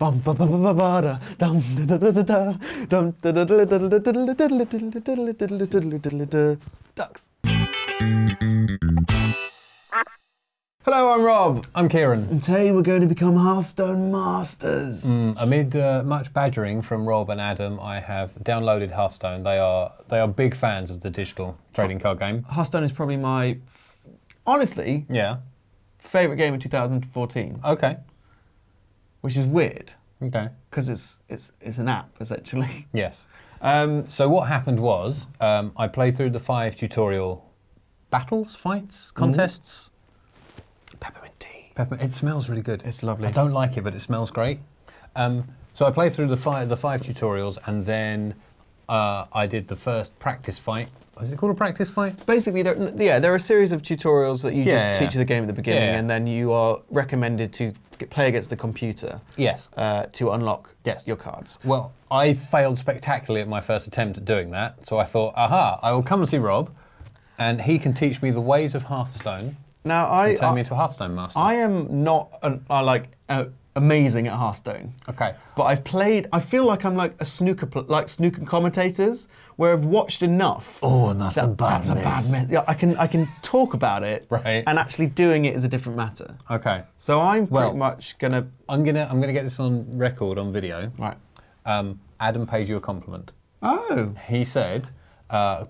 Ducks. Hello, I'm Rob. I'm Kieran. And today we're going to become Hearthstone masters. Amid much badgering from Rob and Adam, I have downloaded Hearthstone. They are big fans of the digital trading card game. Hearthstone is probably my, honestly, favourite game of 2014. Okay. Which is weird. Okay. Because it's an app, essentially. Yes. So what happened was, I played through the 5 tutorial battles, fights, contests. Peppermint tea. It smells really good. It's lovely. I don't like it, but it smells great. So I played through the 5 tutorials, and then I did the first practice fight. Is it called a practice fight? Basically, there are a series of tutorials that you just teach the game at the beginning, and then you are recommended to play against the computer. Yes. To unlock your cards. Well, I failed spectacularly at my first attempt at doing that, so I thought, aha, I will come and see Rob, and he can teach me the ways of Hearthstone. Now, turn me into a Hearthstone master. I am not amazing at Hearthstone. Okay. But I've played. I feel like I'm like a snooker commentators, where I've watched enough. Oh, and that's a bad mess. Yeah, I can talk about it. Right. And actually doing it is a different matter. Okay. So I'm pretty much gonna. I'm gonna get this on record on video. Right. Adam paid you a compliment. Oh. He said.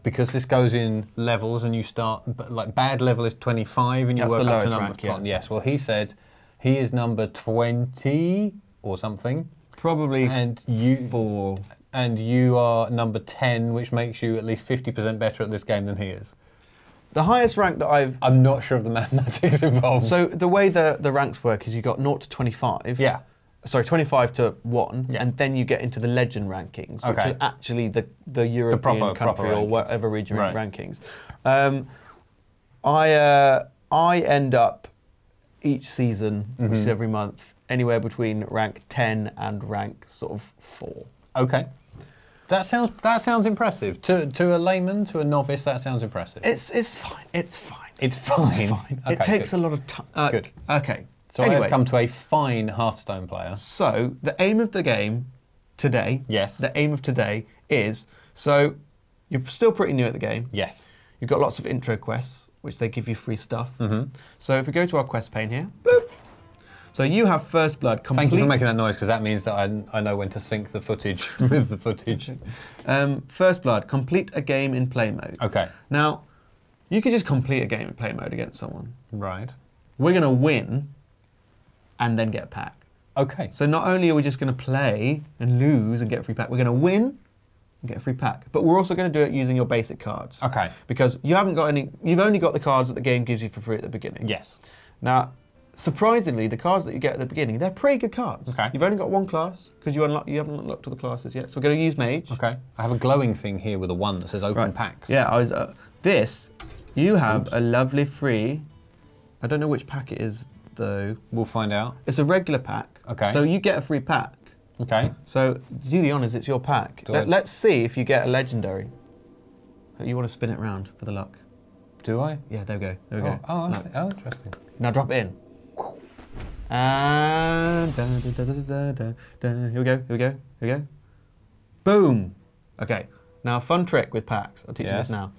Because this goes in levels, and you start like bad level is 25, and you work up to number. Yes. Well, he said he is number 20 or something. Probably. And you 4. And you are number 10, which makes you at least 50% better at this game than he is. The highest rank that I'm not sure of the mathematics involved. So the way the ranks work is you got 0 to 25. Yeah. Sorry, 25 to 1, and then you get into the legend rankings, which is actually the European country or whatever region rankings. I end up each season, which is every month, anywhere between rank 10 and rank sort of 4. Okay. That sounds impressive. To a layman, to a novice, that sounds impressive. It's fine. It's fine. It's fine. It's fine. Okay, it takes a lot of time. Good. Okay. So anyway, I have come to a fine Hearthstone player. So the aim of the game today, the aim of today is, so you're still pretty new at the game. Yes. You've got lots of intro quests, which they give you free stuff. So if we go to our quest pane here, boop. So you have First Blood complete. Thank you for making that noise, because that means that I know when to sync the footage with the footage. First Blood, complete a game in play mode. Okay. Now, you could just complete a game in play mode against someone. Right. We're going to win and then get a pack. Okay. So not only are we just going to play and lose and get a free pack, we're going to win and get a free pack. But we're also going to do it using your basic cards. Okay. Because you haven't got any, you've only got the cards that the game gives you for free at the beginning. Yes. Now, surprisingly, the cards that you get at the beginning, they're pretty good cards. Okay. You've only got one class, because you haven't unlocked all the classes yet. So we're going to use Mage. Okay. I have a glowing thing here with a 1 that says open packs. Yeah, you have a lovely free, I don't know which pack it is, though. We'll find out. It's a regular pack. Okay. So you get a free pack. Okay. So do the honours, it's your pack. Let's see if you get a legendary. You want to spin it round for the luck. Do I? Yeah, there we go. There we go. Oh, interesting. Now drop it in. And here we go, here we go, here we go. Boom. Okay. Now a fun trick with packs. I'll teach you this now.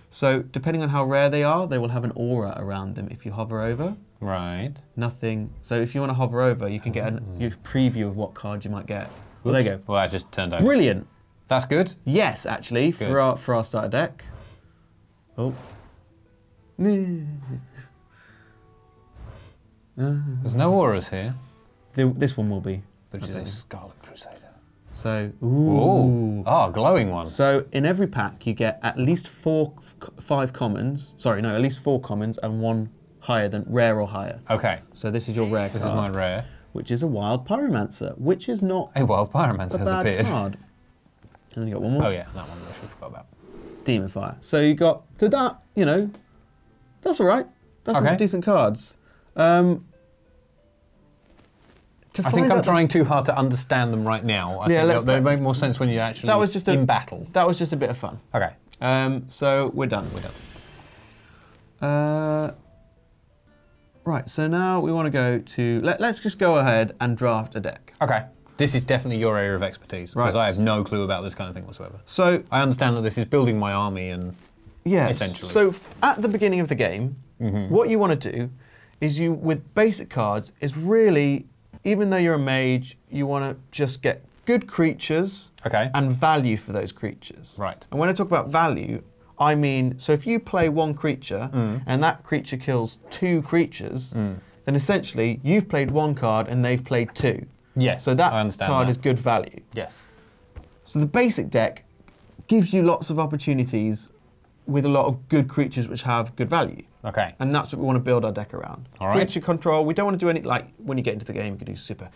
So depending on how rare they are, they will have an aura around them if you hover over. Right. Nothing. So if you want to hover over, you can get a preview of what card you might get. Well, there you go. Well, that just turned out. Brilliant. That's good. Yes, actually, for our starter deck. Oh. There's no auras here. This one will be. Which is a Scarlet Crusader. So, ooh. Oh, glowing one. So in every pack you get at least 5 commons. Sorry, no, at least 4 commons and 1 higher than rare or higher. Okay. So this is your rare card. This is my rare. Which is a Wild Pyromancer, which is not a Wild Pyromancer has appeared. Card. And then you got one more. Oh yeah, that one I should have forgot about. Demon Fire. So you got that, you know, that's all right. That's some decent cards. I think I'm trying too hard to understand them right now. I think they make more sense when you're actually in battle. That was just a bit of fun. Okay. So we're done. Right, so now we want to go to... Let's just go ahead and draft a deck. Okay. This is definitely your area of expertise, because I have no clue about this kind of thing whatsoever. So I understand that this is building my army and essentially. So at the beginning of the game, what you want to do is with basic cards is really, even though you're a mage, you want to just get good creatures and value for those creatures. Right. And when I talk about value, I mean, so if you play one creature and that creature kills 2 creatures, then essentially you've played 1 card and they've played 2. Yes, so that I understand card that. is good value. Yes. So the basic deck gives you lots of opportunities with a lot of good creatures which have good value. Okay. And that's what we want to build our deck around. All right. Creature control, we don't want to do any, like, when you get into the game, you can do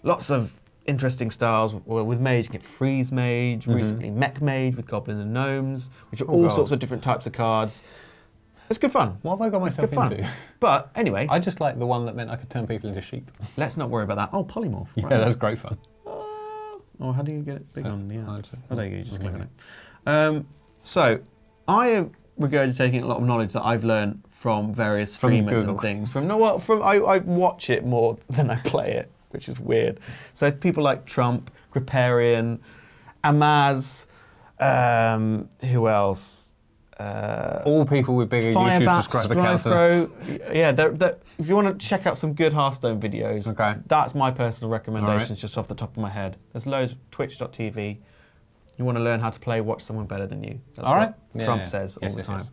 lots of interesting styles. Well, with Mage, you can get Freeze Mage, recently Mech Mage with Goblin and Gnomes, which are all sorts of different types of cards. It's good fun. What have I got myself into? But anyway. I just like the one that meant I could turn people into sheep. Let's not worry about that. Oh, Polymorph. Yeah, that's great fun. Oh, how do you get it big on? Yeah. Oh, there you go, you just click on it. So, I am regurgitating a lot of knowledge that I've learned from various streamers and things. I watch it more than I play it, which is weird. So people like Trump, Griparian, Amaz, who else? All people with bigger YouTube subscriber counts. Yeah, if you want to check out some good Hearthstone videos, that's my personal recommendations just off the top of my head. There's loads, twitch.tv. You want to learn how to play, watch someone better than you. That's what Trump says all the time.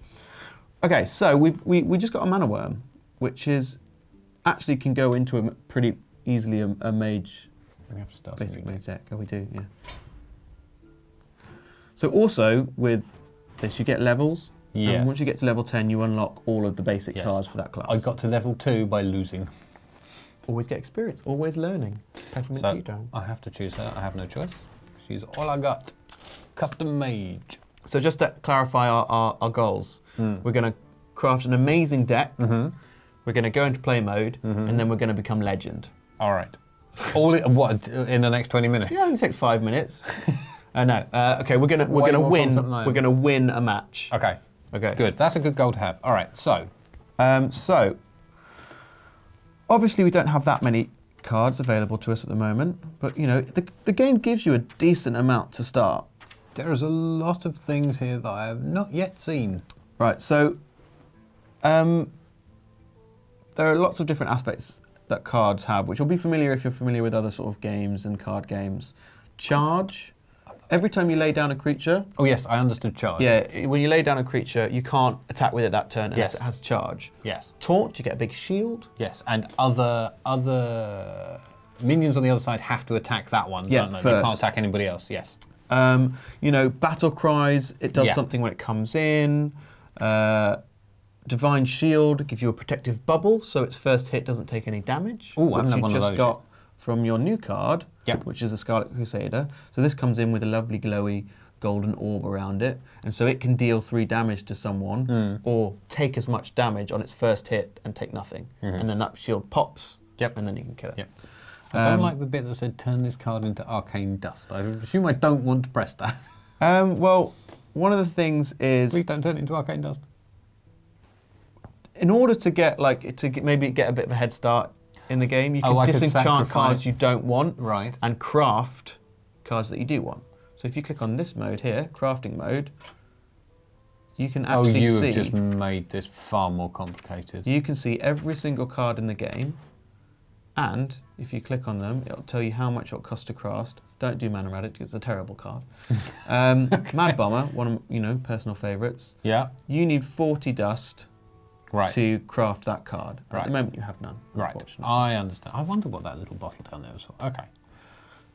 Okay, so we just got a Mana Worm, which is actually can go into a pretty easily a mage, basic mage deck. Oh, we do, yeah. So also with this, you get levels. Yes. And once you get to level 10, you unlock all of the basic cards for that class. I got to level 2 by losing. Always get experience, always learning. Peppermint tea down. I have to choose her. I have no choice. She's all I got. Custom mage. So just to clarify our goals, we're going to craft an amazing deck. We're going to go into play mode, and then we're going to become legend. All right. All in the next 20 minutes? Yeah, it only takes 5 minutes. No. Okay, we're gonna win. We're gonna win a match. Okay. Okay. Good. That's a good goal to have. All right. So. So. Obviously, we don't have that many cards available to us at the moment, but you know, the game gives you a decent amount to start. There's a lot of things here that I have not yet seen. Right. So. There are lots of different aspects that cards have, which will be familiar if you're familiar with other sort of games and card games. Charge. Every time you lay down a creature... Oh yes, I understood charge. Yeah, when you lay down a creature, you can't attack with it that turn unless it has charge. Yes. Taunt, you get a big shield. Yes, and other minions on the other side have to attack that one, don't they? They can't attack anybody else, yes. You know, battle cries, it does something when it comes in. Divine Shield gives you a protective bubble, so its first hit doesn't take any damage. Oh, I haven't had one of those. Which you just got from your new card, which is the Scarlet Crusader. So this comes in with a lovely glowy golden orb around it, and so it can deal 3 damage to someone, or take as much damage on its first hit and take nothing. And then that shield pops, and then you can kill it. I don't like the bit that said turn this card into arcane dust. I assume I don't want to press that. Well, one of the things is... Please don't turn it into arcane dust. In order to get, maybe get a bit of a head start in the game, you can disenchant cards you don't want and craft cards that you do want. So if you click on this mode here, crafting mode, you can actually see... Oh, you have just made this far more complicated. You can see every single card in the game, and if you click on them, it'll tell you how much it'll cost to craft. Don't do Mana Radic, it's a terrible card. Mad Bomber, one of personal favourites. Yeah. You need 40 dust to craft that card. At the moment, you have none. Unfortunately. I understand. I wonder what that little bottle down there was for. Okay.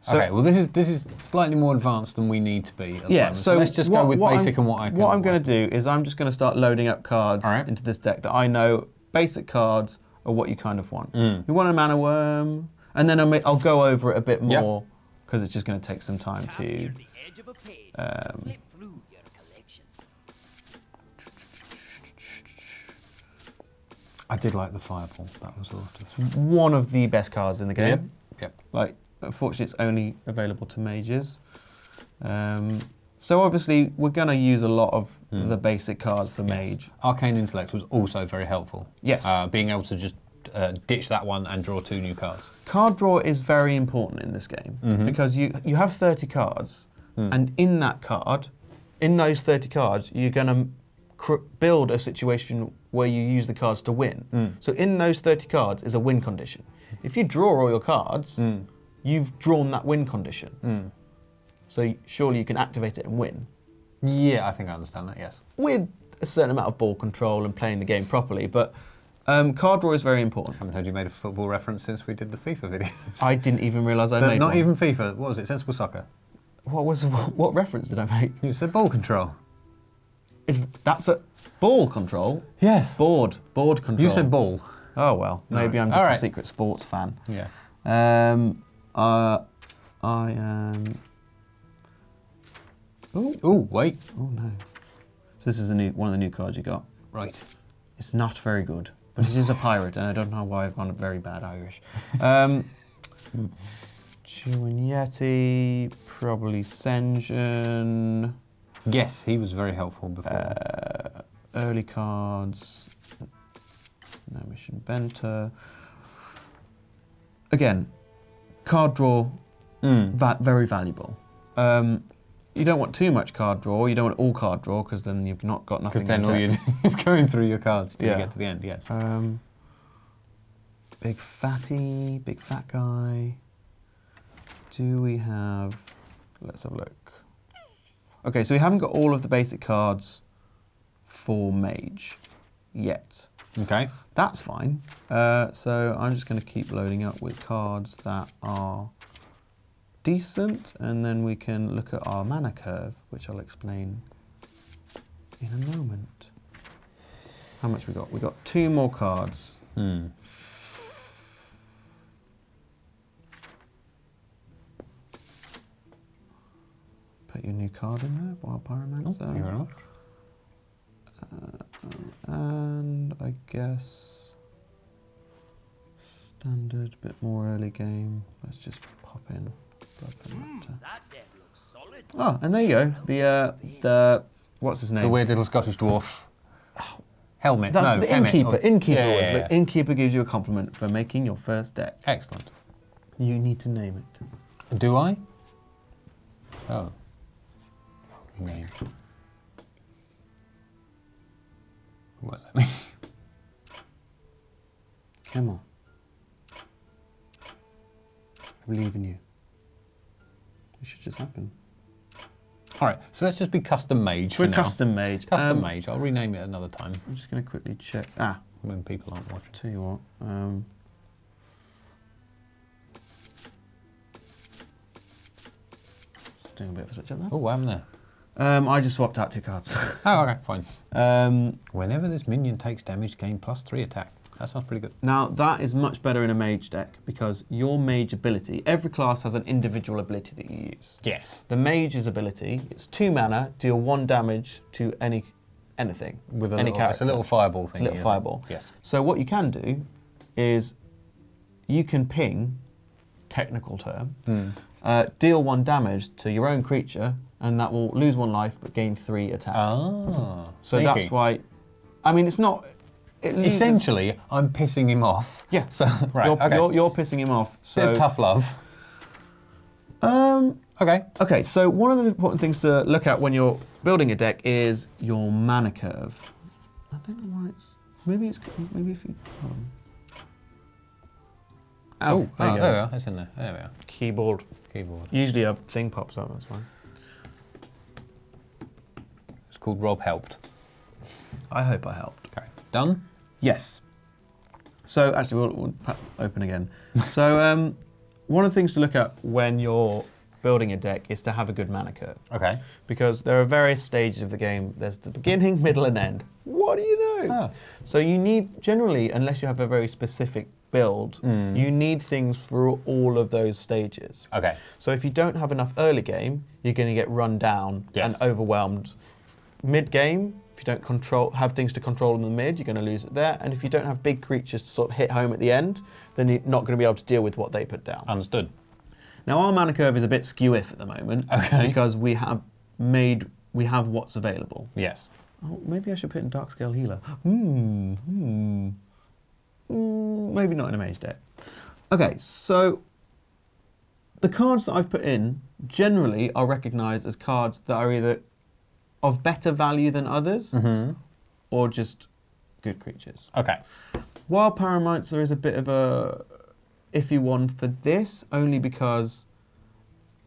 So, okay. Well, this is slightly more advanced than we need to be. At the moment. So let's just go with basic and what I can. What I'm going to do is I'm just going to start loading up cards into this deck that I know basic cards are what you kind of want. You want a Mana Worm, and then I'll go over it a bit more because it's just going to take some time to. I did like the Fireball. That was a lot of... one of the best cards in the game. Yep. Like, unfortunately, it's only available to mages. So obviously, we're going to use a lot of the basic cards for mage. Arcane Intellect was also very helpful. Yes. Being able to just ditch that one and draw 2 new cards. Card draw is very important in this game because you have 30 cards, and in those 30 cards, you're going to build a situation where you use the cards to win. So in those 30 cards is a win condition. If you draw all your cards, you've drawn that win condition. So surely you can activate it and win. Yeah, I think I understand that, yes. With a certain amount of ball control and playing the game properly, but card draw is very important. I haven't heard you made a football reference since we did the FIFA videos. I didn't even realise I made not one. even FIFA, what was it, Sensible Soccer? What reference did I make? You said ball control. That's a ball control? Yes. Board control. You said ball. Oh well, maybe I'm just a secret sports fan. Yeah. I am... Ooh, wait. Oh no. So this is one of the new cards you got. Right. It's not very good, but it is a pirate, and I don't know why I've gone very bad Irish. Chewing Yeti, probably Senjin. Yes, he was very helpful before. Early cards. No Mission Benter. Again, card draw, very valuable. You don't want too much card draw. You don't want all card draw because then you've not got nothing. Because then all you're doing is going through your cards till you get to the end. Yes. Big fat guy. Do we have? Let's have a look. Okay, so we haven't got all of the basic cards for Mage yet. Okay. That's fine. So I'm just going to keep loading up with cards that are decent, and then we can look at our mana curve, which I'll explain in a moment. How much we got? We got 2 more cards. Put your new card in there, Wild Pyromancer. Thank you very much. And I guess standard, bit more early game. Let's just pop in. That deck looks solid. Oh, and there you go. The what's his name? The weird little Scottish dwarf. Helmet. The Helmet. innkeeper. Innkeeper Yeah, was. yeah, yeah. But innkeeper gives you a compliment for making your first deck. Excellent. You need to name it. Do I? Oh. Name. Well, let me. Come on. I believe in you. It should just happen. All right, so let's just be custom mage for now. Custom mage. Custom mage. I'll rename it another time. I'm just going to quickly check. When people aren't watching. Tell you what. Just doing a bit of a switch up there. Oh, what happened there? I just swapped out 2 cards. Oh, okay, fine. Whenever this minion takes damage, gain +3 attack. That sounds pretty good. Now, that is much better in a mage deck because your mage ability, every class has an individual ability that you use. Yes. The mage's ability, it's 2 mana, deal 1 damage to anything. With any character. It's a little fireball thing. It's a little fireball. Yes. So what you can do is you can ping, technical term, deal 1 damage to your own creature, and that will lose 1 life but gain 3 attack. Ah. So sneaky. that's why, I mean, it's not... Essentially, I'm pissing him off. Yeah. So right, you're pissing him off. So bit of tough love. Okay. Okay. So one of the important things to look at when you're building a deck is your mana curve. I don't know why it's. Maybe if you. There we are. It's in there. There we are. Keyboard. Usually a thing pops up. That's fine. It's called Rob Helped. I hope I helped. Okay. Done. Yes. So actually, we'll open again. So one of the things to look at when you're building a deck is to have a good mana curve. Okay. Because there are various stages of the game. There's the beginning, middle, and end. What do you know? Ah. So you need, generally, unless you have a very specific build, you need things for all of those stages. Okay. So if you don't have enough early game, you're going to get run down and overwhelmed. Mid game, if you don't have things to control in the mid, you're going to lose it there. And if you don't have big creatures to sort of hit home at the end, then you're not going to be able to deal with what they put down. Understood. Now our mana curve is a bit skew-if at the moment, because we have what's available. Yes. Oh, maybe I should put in Dark Scale Healer. Maybe not in a mage deck. Okay, so the cards that I've put in generally are recognised as cards that are either of better value than others or just good creatures. Okay. Wild Pyromancer is a bit of a iffy one for this, only because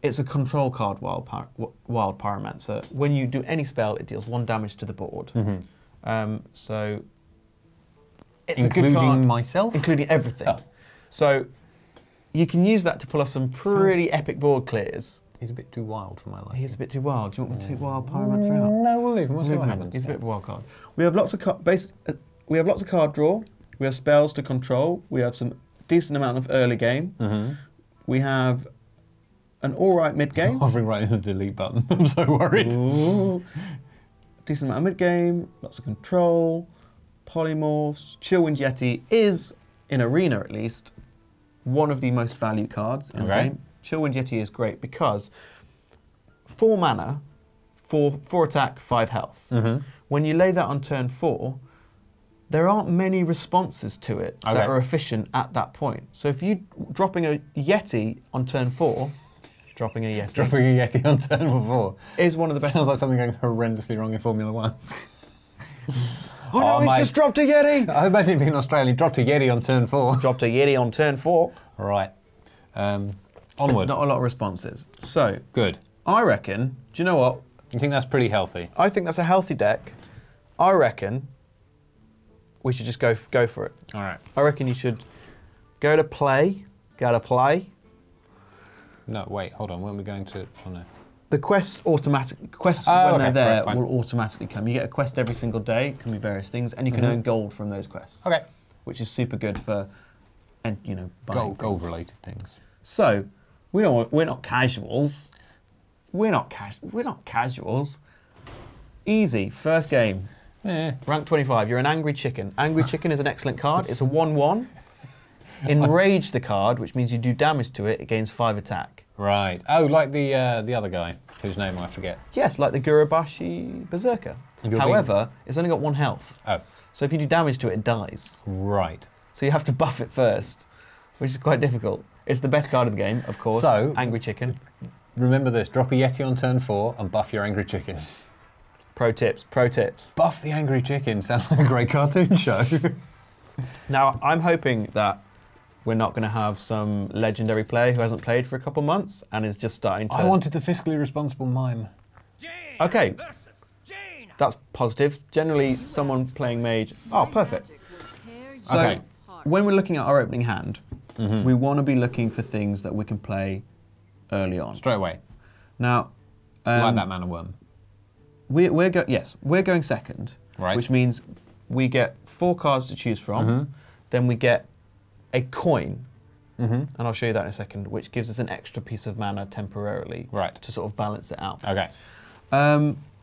it's a control card, Wild Pyromancer. When you do any spell, it deals 1 damage to the board. So it's including a good card, myself? including everything. Oh. So you can use that to pull off some pretty epic board clears. He's a bit too wild for my liking. He's a bit too wild. Do you want me to take Wild Pyromancer out? No, we'll leave him. We'll see what happens. He's a bit of a wild card. We have lots of we have lots of card draw. We have spells to control. We have some decent amount of early game. We have an all right mid game. Hovering right in the delete button. I'm so worried. Ooh. Decent amount of mid game. Lots of control. Polymorphs. Chillwind Yeti is, in Arena at least, one of the most valued cards in the game. Chillwind Yeti is great because 4 mana, 4 attack, 5 health. When you lay that on turn 4, there aren't many responses to it that are efficient at that point. So if you dropping a Yeti on turn 4, dropping a Yeti on turn 4 is one of the best. Sounds like something going horrendously wrong in Formula 1. Oh no, he just dropped a Yeti! I imagine being Australian, dropped a Yeti on turn 4. Dropped a Yeti on turn 4. Right. Onward. There's not a lot of responses. So, good. I reckon, do you know what? You think that's pretty healthy? I think that's a healthy deck. I reckon we should just go for it. All right. I reckon you should go to play. No, wait, hold on. When are we going to? Oh no. The quests when they're there will automatically come. You get a quest every single day. It can be various things, and you can earn gold from those quests. Okay. Which is super good for, and buying gold related things. So, we're not casuals. We're not casuals. Easy, first game. Rank 25, you're an Angry Chicken. Angry Chicken is an excellent card. It's a 1/1. Enrage the card, which means you do damage to it. It gains 5 attack. Right. Oh, like the other guy, whose name I forget. Yes, like the Gurubashi Berserker. However, it's only got 1 health. Oh. So if you do damage to it, it dies. Right. So you have to buff it first, which is quite difficult. It's the best card of the game, of course. So, Angry Chicken. Remember this, drop a Yeti on turn 4 and buff your Angry Chicken. Pro tips. Buff the Angry Chicken, sounds like a great cartoon show. Now, I'm hoping that we're not going to have some legendary player who hasn't played for a couple months and is just starting to... I wanted the fiscally responsible mime. Okay, that's positive. Generally, someone playing mage... Oh, perfect. So, when we're looking at our opening hand, we want to be looking for things that we can play early on. Straight away. Now... like that Mana Worm. We're going second, right. Which means we get 4 cards to choose from. Then we get a coin, and I'll show you that in a second, which gives us an extra piece of mana temporarily to sort of balance it out. Okay.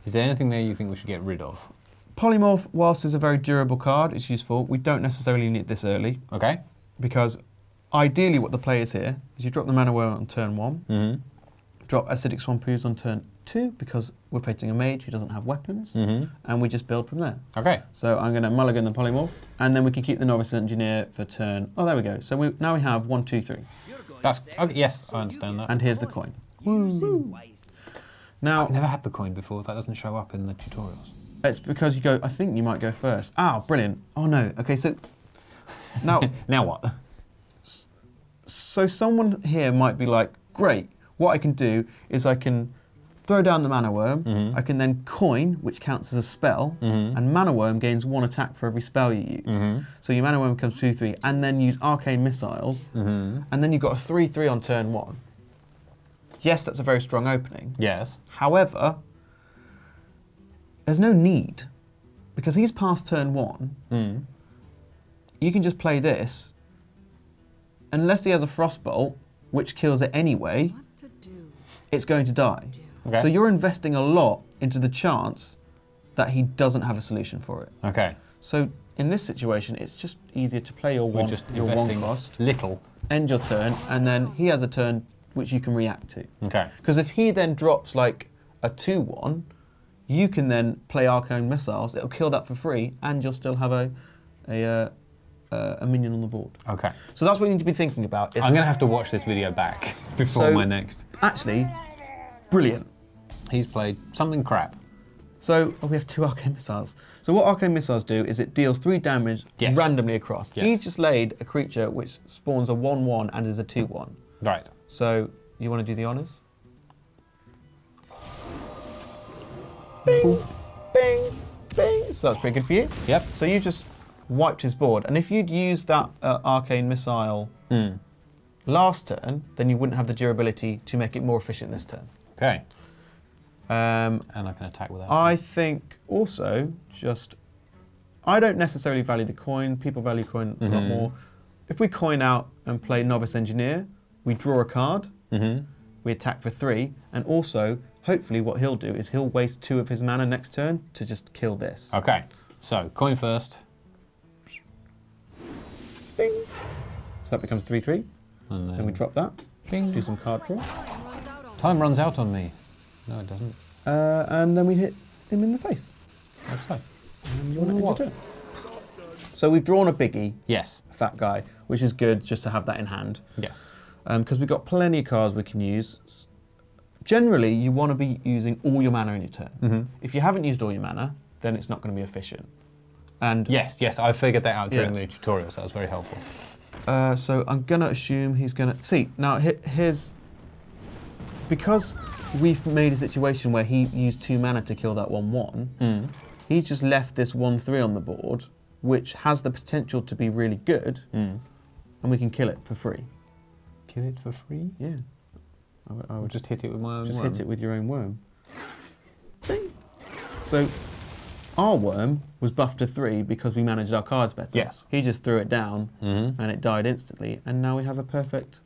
Is there anything there you think we should get rid of? Polymorph, whilst is a very durable card, it's useful. We don't necessarily need this early. Okay. Because ideally what the play is here is you drop the Mana Worm on turn 1, drop Acidic Swampoos on turn 2 because we're facing a mage who doesn't have weapons, and we just build from there. Okay. So I'm going to mulligan the Polymorph, and then we can keep the Novice Engineer for turn... Oh, there we go. So now we have 1, 2, 3. That's... Okay, yes, I understand that. And here's the coin. Woo. Now... I've never had the coin before. That doesn't show up in the tutorials. It's because you go... I think you might go first. Ah, brilliant. Oh, no. Okay, so... Now... Now what? So someone here might be like, great, what I can do is I can throw down the Mana Worm, I can then coin, which counts as a spell, and Mana Worm gains 1 attack for every spell you use. So your Mana Worm becomes 2/3, and then use Arcane Missiles, and then you've got a 3/3 on turn 1. Yes, that's a very strong opening. Yes. However, there's no need, because he's past turn 1, you can just play this, unless he has a Frostbolt, which kills it anyway, it's going to die. Okay. So you're investing a lot into the chance that he doesn't have a solution for it. Okay. So in this situation, it's just easier to play your one cost, little, end your turn, and then he has a turn which you can react to. Okay. Because if he then drops like a 2/1, you can then play Arcane Missiles. It'll kill that for free, and you'll still have a a minion on the board. Okay. So that's what you need to be thinking about. I'm going to have to watch this video back before my next. Actually, brilliant. He's played something crap. So we have 2 arcane missiles. So what arcane missiles do is it deals 3 damage randomly across. Yes. He's just laid a creature which spawns a 1/1 and is a 2/1. Right. So you want to do the honours? Bing, bing, bing. So that's pretty good for you. Yep. So you just wiped his board, and if you'd used that arcane missile last turn, then you wouldn't have the durability to make it more efficient this turn. Okay. And I can attack with that. I think also I don't necessarily value the coin. People value coin a lot more. If we coin out and play Novice Engineer, we draw a card, we attack for 3, and also, hopefully what he'll do is he'll waste 2 of his mana next turn to just kill this. Okay, so coin first. Bing. So that becomes 3/3. And then we drop that. Bing. Do some card draw. Time runs out on me. No, it doesn't. And then we hit him in the face. Like so. And you want to end your turn. So we've drawn a biggie. Yes. A fat guy, which is good just to have that in hand. Yes. Because we've got plenty of cards we can use. Generally, you want to be using all your mana in your turn. If you haven't used all your mana, then it's not going to be efficient. And yes, I figured that out during the tutorial, so that was very helpful. So I'm going to assume he's going to... See, now here's... Because we've made a situation where he used 2 mana to kill that 1/1, he's just left this 1/3 on the board, which has the potential to be really good, and we can kill it for free. Kill it for free? Yeah. I would just hit it with my own worm. Just hit it with your own worm. So our worm was buffed to 3 because we managed our cards better. Yes. He just threw it down and it died instantly, and now we have a perfect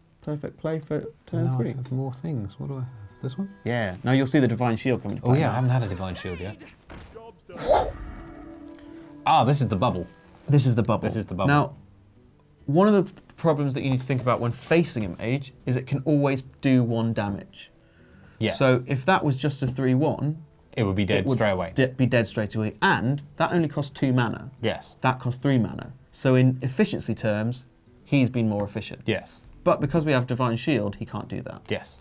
play for turn 3. I have more things. What do I have? This one? Yeah. Now you'll see the Divine Shield coming to play. Oh yeah, I haven't had a Divine Shield yet. This is the bubble. This is the bubble. This is the bubble. Now, one of the problems that you need to think about when facing a mage is it can always do 1 damage. Yes. So if that was just a 3/1, it would be dead straight away. Be dead straight away, and that only costs 2 mana. Yes. That costs 3 mana. So in efficiency terms, he's been more efficient. Yes. But because we have Divine Shield, he can't do that. Yes.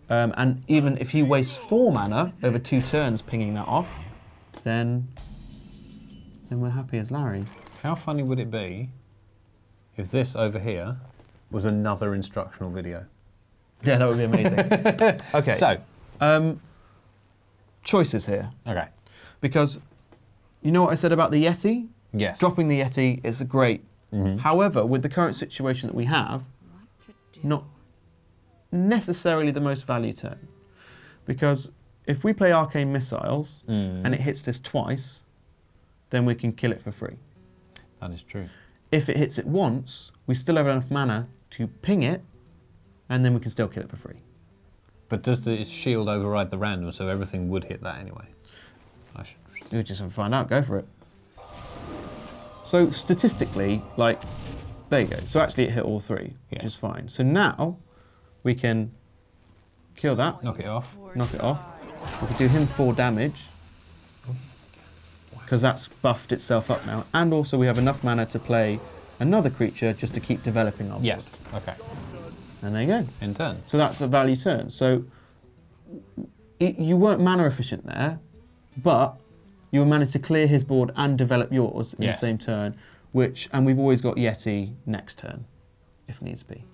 And even if he wastes 4 mana over 2 turns pinging that off, then we're happy as Larry. How funny would it be if this over here was another instructional video? Yeah, that would be amazing. Okay. So, choices here. Okay. Because you know what I said about the Yeti? Yes. Dropping the Yeti is great. However, with the current situation that we have, not necessarily the most value turn. Because if we play Arcane Missiles and it hits this twice, then we can kill it for free. That is true. If it hits it once, we still have enough mana to ping it, and then we can still kill it for free. But does the shield override the random, so everything would hit that anyway? We just have to find out, go for it. So statistically, like, there you go. So actually it hit all 3, which is fine. So now we can kill that. Knock it off. Knock it off. We can do him 4 damage, because that's buffed itself up now. And also we have enough mana to play another creature just to keep developing our board. Yes, okay. And there you go. In turn. So that's a value turn. So you weren't mana efficient there, but you managed to clear his board and develop yours in the same turn, and we've always got Yeti next turn, if needs be.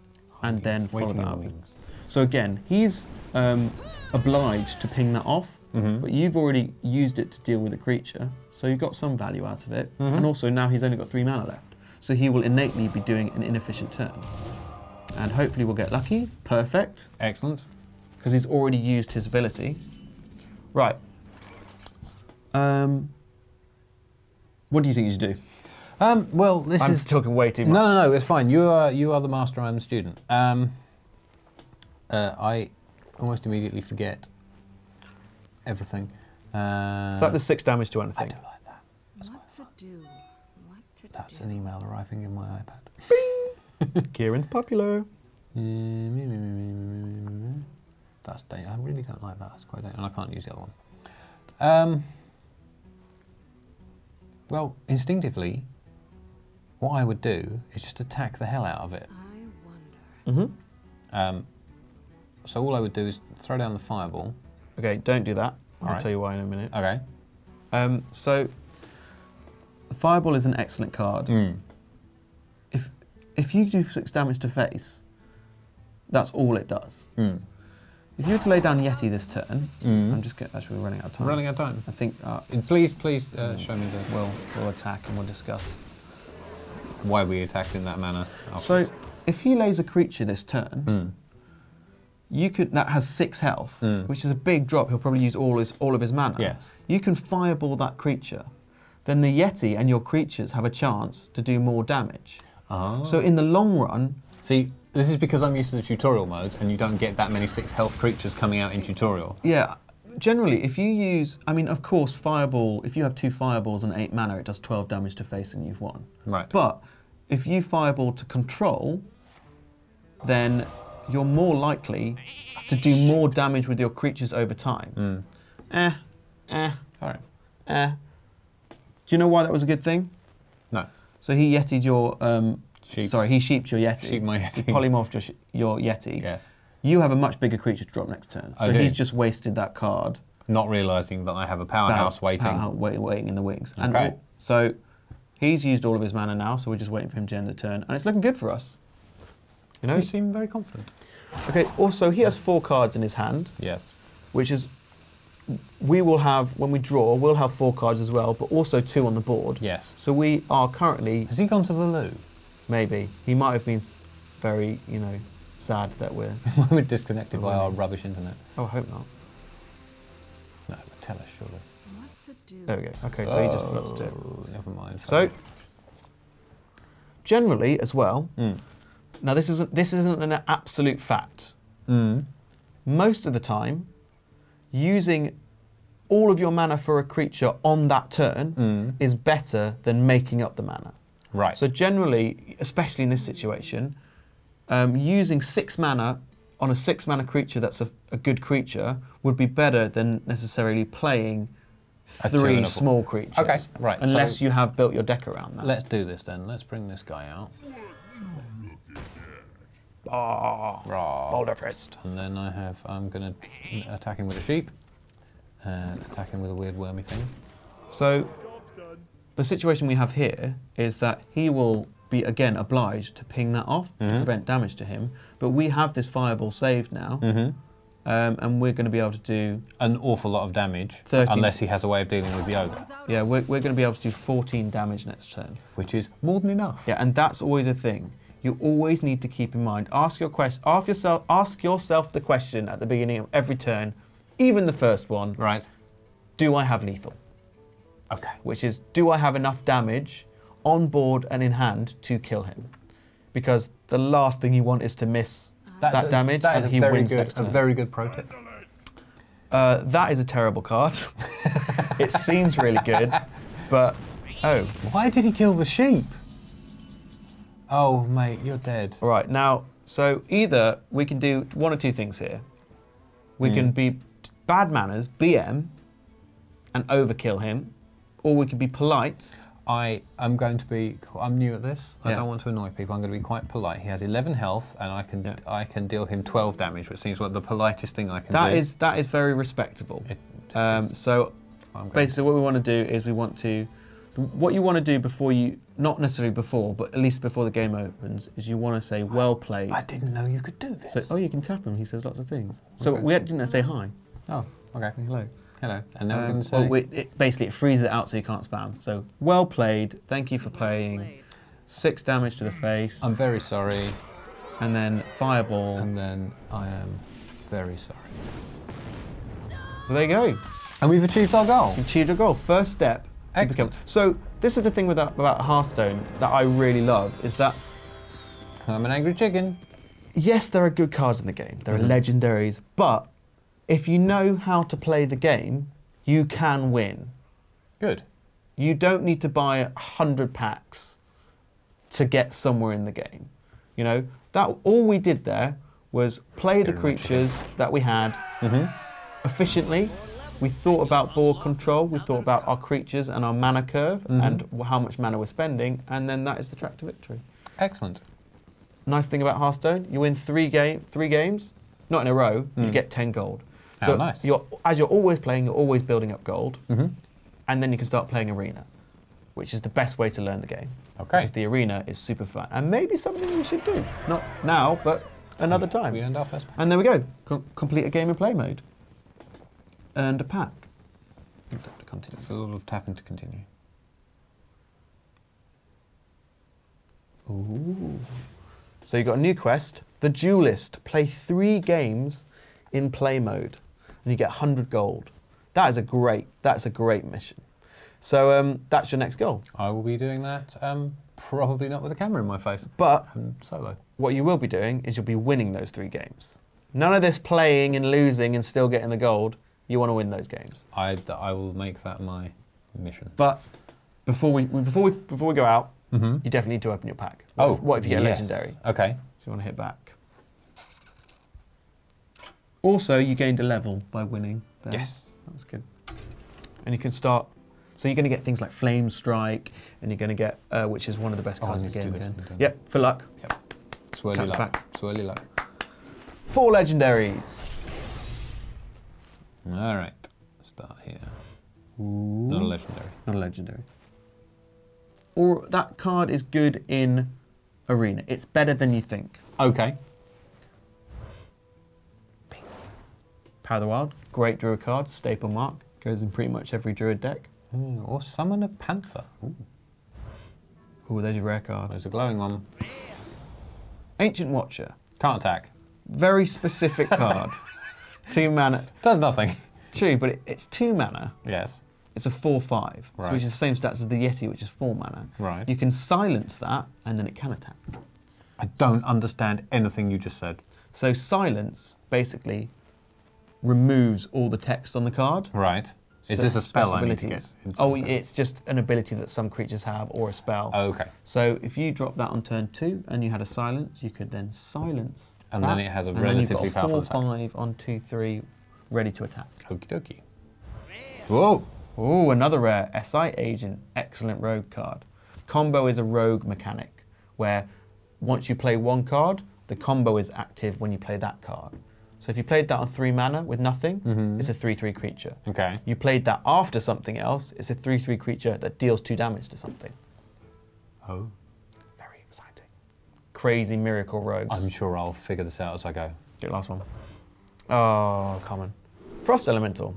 And then follow that up. So again, he's obliged to ping that off, but you've already used it to deal with a creature, so you've got some value out of it. And also now he's only got 3 mana left, so he will innately be doing an inefficient turn. And hopefully we'll get lucky. Perfect. Excellent. Because he's already used his ability. Right. What do you think you should do? Well, I'm talking way too much. No, it's fine. You are the master, I'm the student. I almost immediately forget everything. So that was 6 damage to anything. I do like that. That's an email arriving in my iPad. Kieran's popular. That's dangerous. I really don't like that. That's quite dangerous. And I can't use the other one. Well, instinctively, what I would do is just attack the hell out of it. I wonder. So all I would do is throw down the fireball. Okay, don't do that. I'll right. tell you why in a minute. Okay. So, the fireball is an excellent card. If you do 6 damage to face, that's all it does. If you were to lay down Yeti this turn, I'm just actually we're running out of time. Running out of time. I think. Please show me the. We'll attack and we'll discuss why we attacked in that manner. So, if he lays a creature this turn, that has 6 health, which is a big drop. He'll probably use all of his mana. Yes. You can fireball that creature. Then the Yeti and your creatures have a chance to do more damage. Oh. So in the long run... See, this is because I'm used to the tutorial modes and you don't get that many 6 health creatures coming out in tutorial. Yeah. Generally, if you use... I mean, of course, fireball... If you have 2 fireballs and 8 mana, it does 12 damage to face and you've won. Right. But if you fireball to control, then you're more likely to do more damage with your creatures over time. Sorry. Do you know why that was a good thing? No. So he yetied your... Sheep. Sorry, he sheeped your Yeti. Sheep my Yeti. He polymorphed your Yeti. Yes. You have a much bigger creature to drop next turn. So he's just wasted that card. Not realising that I have a powerhouse waiting. Waiting in the wings. Okay. And so he's used all of his mana now, so we're just waiting for him to end the turn. And it's looking good for us. You know? You seem very confident. Okay, also he has 4 cards in his hand. Yes. Which is... We will have, when we draw, we'll have 4 cards as well, but also 2 on the board. Yes. So we are currently... Has he gone to the loo? Maybe. He might have been very, sad that we're... We're disconnected by our rubbish internet. Oh, I hope not. No, tell us, surely. What to do? There we go. Okay, so he just forgot to do it. Never mind. So, generally as well, now this isn't an absolute fact. Most of the time, using all of your mana for a creature on that turn is better than making up the mana. Right. So generally, especially in this situation, using 6 mana on a 6 mana creature that's a good creature would be better than necessarily playing 3 small creatures. Okay, right. Unless so you have built your deck around that. Let's do this then. Let's bring this guy out. Boulder Fist. And then I'm going to attack him with a sheep and attack him with a weird wormy thing. So the situation we have here is that he will be again obliged to ping that off to prevent damage to him. But we have this fireball saved now, and we're going to be able to do an awful lot of damage, 13. Unless he has a way of dealing with the ogre. Yeah, we're going to be able to do 14 damage next turn, which is more than enough. Yeah, and that's always a thing. You always need to keep in mind. Ask yourself the question at the beginning of every turn, even the first one. Right. Do I have lethal? Okay. Which is, do I have enough damage on board and in hand to kill him? Because the last thing you want is to miss that damage and he wins next turn. A very good pro tip. That is a terrible card. It seems really good, but why did he kill the sheep? Oh, mate, you're dead. All right, now, so either we can do one or 2 things here. We can be bad manners, BM, and overkill him, or we can be polite. I'm new at this. I don't want to annoy people. I'm going to be quite polite. He has 11 health, and I can deal him 12 damage, which seems like the politest thing I can do. That is very respectable. So basically what we want to do is what you want to do before you, not necessarily before, but at least before the game opens, is you want to say, well played. I didn't know you could do this. So, you can tap him. He says lots of things. So we didn't say hi. Oh, okay. Hello. Hello. And now we're going to say... basically, it freezes it out so you can't spam. So, well played. Thank you for playing. 6 damage to the face. I'm very sorry. And then fireball. And then I am very sorry. So there you go. And we've achieved our goal. We've achieved our goal. First step. Excellent. So this is the thing about Hearthstone that I really love, is that... I'm an angry chicken. Yes, there are good cards in the game. There are legendaries. But if you know how to play the game, you can win. Good. You don't need to buy 100 packs to get somewhere in the game. You know, that all we did there was play the creatures that we had efficiently, we thought about board control, we thought about our creatures and our mana curve and how much mana we're spending, and then that is the track to victory. Excellent. Nice thing about Hearthstone, you win three games, not in a row, you get 10 gold. So nice. As you're always playing, you're always building up gold, and then you can start playing Arena, which is the best way to learn the game. Okay. Because the Arena is super fun, and maybe something we should do. Not now, but another time. We earned our first pack. And there we go, complete a game and play mode. Earned a pack. Continue. Full tapping to continue. Ooh. So you got a new quest, the Duelist. Play 3 games in play mode, and you get 100 gold. That's a great mission. So that's your next goal. I will be doing that. Probably not with a camera in my face. But solo. What you will be doing is you'll be winning those 3 games. None of this playing and losing and still getting the gold. You want to win those games. I will make that my mission. But before we go out, you definitely need to open your pack. What if you get a legendary? Okay. So you want to hit back. Also, you gained a level by winning there. Yes. That was good. And you can start. So you're going to get things like Flame Strike, and you're going to get, which is one of the best cards in the game again. Yep, for luck. Yep. Swirly luck. Back. Swirly luck. 4 legendaries. All right. Start here. Ooh. Not a legendary. Not a legendary. Or that card is good in Arena. It's better than you think. Okay. Power of the Wild. Great Druid card. Staple mark. Goes in pretty much every Druid deck. Or summon a Panther. Ooh, there's your rare card. There's a glowing one. Ancient Watcher. Can't attack. Very specific card. 2 mana. Does nothing. 2, but it's 2 mana. Yes. It's a 4/5, right. so which is the same stats as the Yeti, which is 4 mana. Right. You can silence that, and then it can attack. I don't understand anything you just said. So silence basically removes all the text on the card. Right. Is this a spell I need to get? Oh, it's just an ability that some creatures have, or a spell. Oh, okay. So if you drop that on turn 2 and you had a silence, you could then silence and that, then it has a relatively powerful attack. And then you've got a 4/5 on 2/3, ready to attack. Okie dokie. Whoa! Ooh, another rare SI Agent, excellent rogue card. Combo is a rogue mechanic, where once you play one card, the combo is active when you play that card. So if you played that on 3 mana with nothing, it's a 3/3 creature. Okay. You played that after something else, it's a 3/3 creature that deals 2 damage to something. Oh. Very exciting. Crazy miracle rogues. I'm sure I'll figure this out as I go. Get last one. Oh, common. Frost Elemental.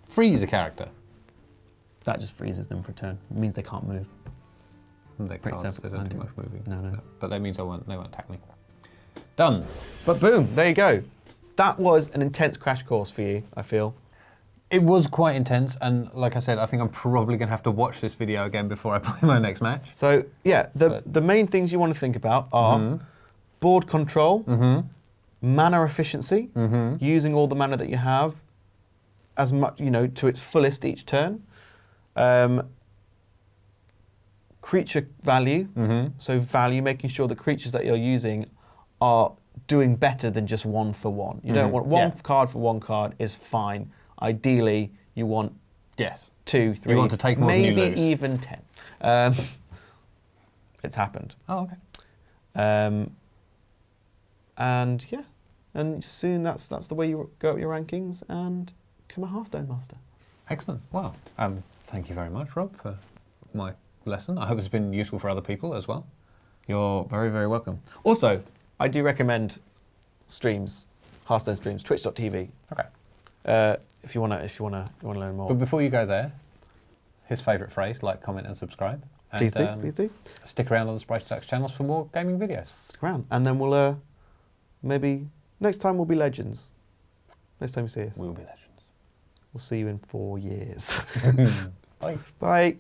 Freeze a character. That just freezes them for a turn. It means they can't move. They can't, they don't do much moving. No. But that means they won't attack me. Done. But boom, there you go. That was an intense crash course for you, I feel. It was quite intense, and like I said, I think I'm probably going to have to watch this video again before I play my next match. So, yeah, the main things you want to think about are board control, mana efficiency, using all the mana that you have as much, to its fullest each turn. Creature value, so value, making sure the creatures that you're using are doing better than just 1 for 1. You don't want one card for 1 card is fine. Ideally, you want 2, 3, you want to take more than you lose. Maybe even 10. It's happened. Oh, okay. And yeah, and soon that's the way you go up your rankings and become a Hearthstone master. Excellent. Well, thank you very much, Rob, for my lesson. I hope it's been useful for other people as well. You're very, very welcome. Also, I do recommend streams, Hearthstone streams, twitch.tv. Okay. If you wanna learn more. But before you go there, his favourite phrase: like, comment, and subscribe. And, please do. Stick around on the spriteyducks channels for more gaming videos. Stick around, and then we'll maybe next time we'll be legends. Next time you see us, we'll be legends. We'll see you in 4 years. Bye. Bye.